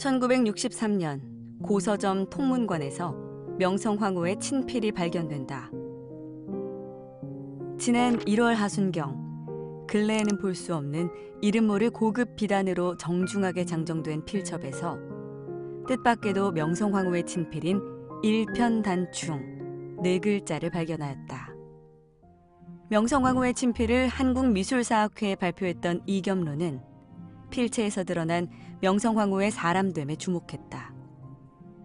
1963년 고서점 통문관에서 명성황후의 친필이 발견된다. 지난 1월 하순경, 근래에는 볼 수 없는 이름 모를 고급 비단으로 정중하게 장정된 필첩에서 뜻밖에도 명성황후의 친필인 일편단충 4글자를 발견하였다. 명성황후의 친필을 한국미술사학회에 발표했던 이겸로는 필체에서 드러난 명성황후의 사람됨에 주목했다.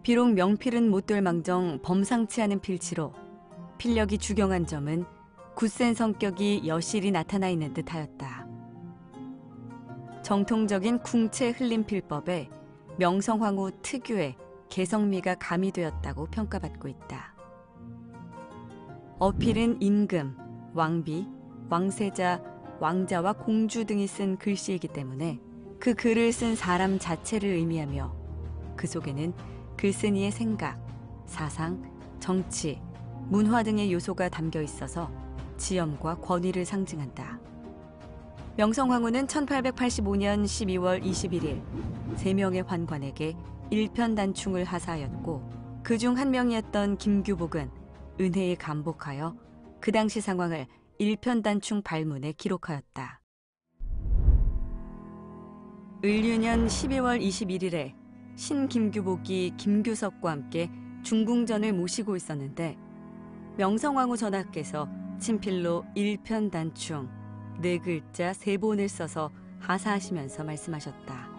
비록 명필은 못될망정 범상치 않은 필치로 필력이 주경한 점은 굳센 성격이 여실히 나타나 있는 듯하였다. 정통적인 궁체 흘림 필법에 명성황후 특유의 개성미가 가미되었다고 평가받고 있다. 어필은 임금, 왕비, 왕세자, 왕자와 공주 등이 쓴 글씨이기 때문에 그 글을 쓴 사람 자체를 의미하며 그 속에는 글쓴이의 생각, 사상, 정치, 문화 등의 요소가 담겨 있어서 지엄과 권위를 상징한다. 명성황후는 1885년 12월 21일 3명의 환관에게 일편단충을 하사하였고 그중 한 명이었던 김규복은 은혜에 감복하여 그 당시 상황을 일편단충 발문에 기록하였다. 을유년 12월 21일에 신김규복이 김규석과 함께 중궁전을 모시고 있었는데 명성황후 전하께서 친필로 일편단충 4글자 3본을 써서 하사하시면서 말씀하셨다.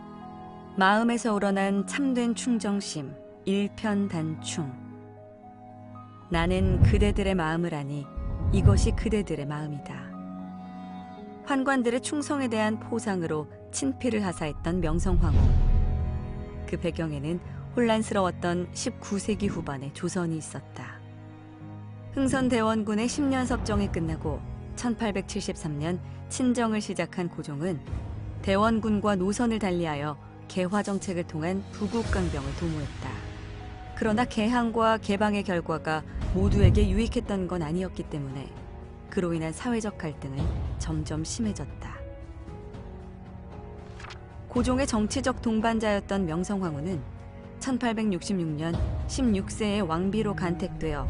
마음에서 우러난 참된 충정심 일편단충. 나는 그대들의 마음을 아니 이것이 그대들의 마음이다. 환관들의 충성에 대한 포상으로 친필을 하사했던 명성황후. 그 배경에는 혼란스러웠던 19세기 후반의 조선이 있었다. 흥선대원군의 10년 섭정이 끝나고 1873년 친정을 시작한 고종은 대원군과 노선을 달리하여 개화정책을 통한 부국강병을 도모했다. 그러나 개항과 개방의 결과가 모두에게 유익했던 건 아니었기 때문에 그로 인한 사회적 갈등은 점점 심해졌다. 고종의 정치적 동반자였던 명성황후는 1866년 16세의 왕비로 간택되어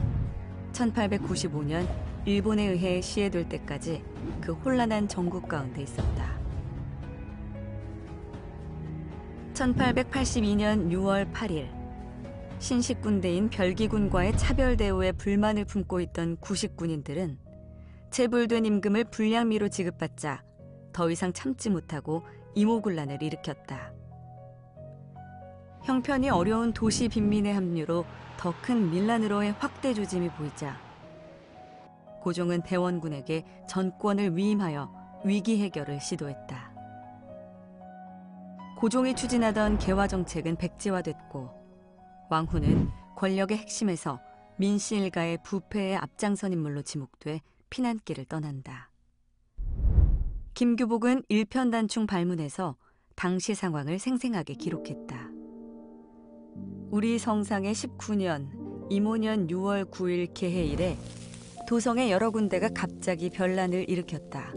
1895년 일본에 의해 시해될 때까지 그 혼란한 정국 가운데 있었다. 1882년 6월 8일 신식군대인 별기군과의 차별 대우에 불만을 품고 있던 구식군인들은 체불된 임금을 불량미로 지급받자 더 이상 참지 못하고 임오군란을 일으켰다. 형편이 어려운 도시 빈민의 합류로 더 큰 밀란으로의 확대 조짐이 보이자 고종은 대원군에게 전권을 위임하여 위기 해결을 시도했다. 고종이 추진하던 개화정책은 백지화됐고 왕후는 권력의 핵심에서 민씨 일가의 부패에 앞장선 인물로 지목돼 피난길을 떠난다. 김규복은 일편단충 발문에서 당시 상황을 생생하게 기록했다. 우리 성상의 19년 임오년 6월 9일 개해일에 도성의 여러 군데가 갑자기 변란을 일으켰다.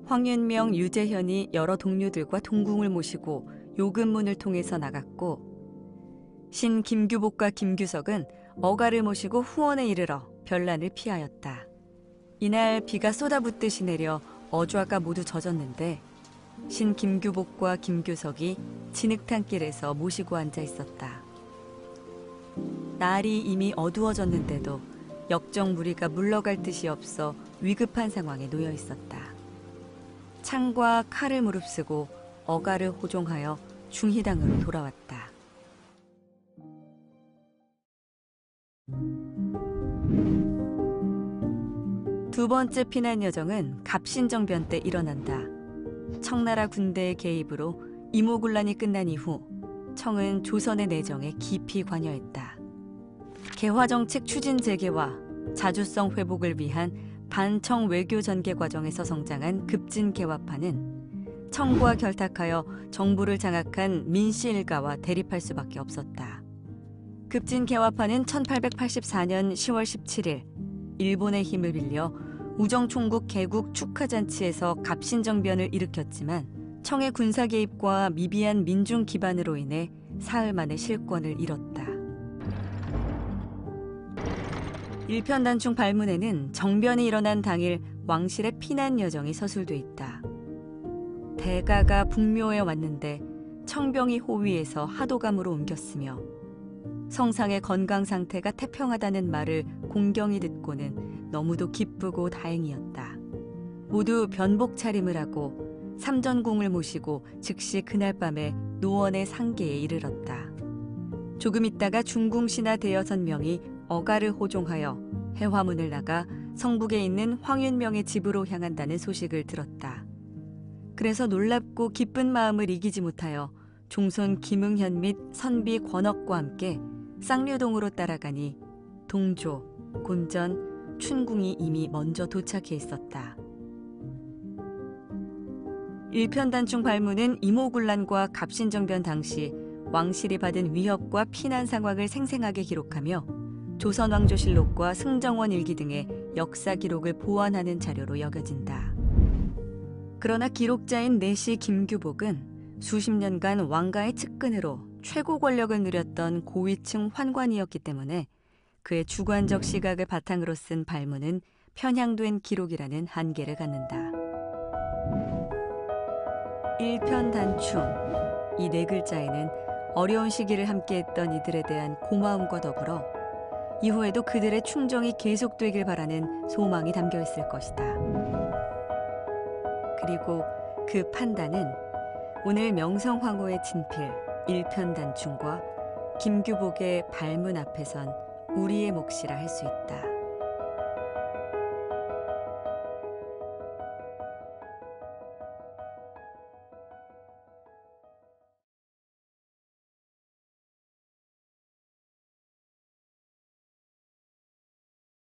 황윤명, 유재현이 여러 동료들과 동궁을 모시고 요금문을 통해서 나갔고 신 김규복과 김규석은 어가를 모시고 후원에 이르러 변란을 피하였다. 이날 비가 쏟아붓듯이 내려 어좌가 모두 젖었는데 신 김규복과 김규석이 진흙탕길에서 모시고 앉아 있었다. 날이 이미 어두워졌는데도 역적 무리가 물러갈 뜻이 없어 위급한 상황에 놓여 있었다. 창과 칼을 무릅쓰고 어가를 호종하여 중희당으로 돌아왔다. 두 번째 피난 여정은 갑신정변 때 일어난다. 청나라 군대의 개입으로 임오군란이 끝난 이후 청은 조선의 내정에 깊이 관여했다. 개화정책 추진 재개와 자주성 회복을 위한 반청 외교 전개 과정에서 성장한 급진개화파는 청과 결탁하여 정부를 장악한 민씨 일가와 대립할 수밖에 없었다. 급진개화파는 1884년 10월 17일 일본의 힘을 빌려 우정총국 개국 축하잔치에서 갑신정변을 일으켰지만 청의 군사 개입과 미비한 민중 기반으로 인해 사흘 만에 실권을 잃었다. 일편단충 발문에는 정변이 일어난 당일 왕실의 피난 여정이 서술돼 있다. 대가가 북묘에 왔는데 청병이 호위에서 하도감으로 옮겼으며 성상의 건강 상태가 태평하다는 말을 공경이 듣고는 너무도 기쁘고 다행이었다. 모두 변복 차림을 하고 삼전궁을 모시고 즉시 그날 밤에 노원의 상계에 이르렀다. 조금 있다가 중궁신하 대여섯 명이 어가를 호종하여 해화문을 나가 성북에 있는 황윤명의 집으로 향한다는 소식을 들었다. 그래서 놀랍고 기쁜 마음을 이기지 못하여 종손 김응현 및 선비 권억과 함께 쌍류동으로 따라가니 동조, 곤전, 춘궁이 이미 먼저 도착해 있었다. 일편단충 발문은 이모군란과 갑신정변 당시 왕실이 받은 위협과 피난 상황을 생생하게 기록하며 조선왕조실록과 승정원 일기 등의 역사 기록을 보완하는 자료로 여겨진다. 그러나 기록자인 내시 김규복은 수십 년간 왕가의 측근으로 최고 권력을 누렸던 고위층 환관이었기 때문에 그의 주관적 시각을 바탕으로 쓴 발문은 편향된 기록이라는 한계를 갖는다. 일편단충, 이 네 글자에는 어려운 시기를 함께했던 이들에 대한 고마움과 더불어 이후에도 그들의 충정이 계속되길 바라는 소망이 담겨 있을 것이다. 그리고 그 판단은 오늘 명성황후의 친필 일편단충과 김규복의 발문 앞에선 우리의 몫이라 할 수 있다.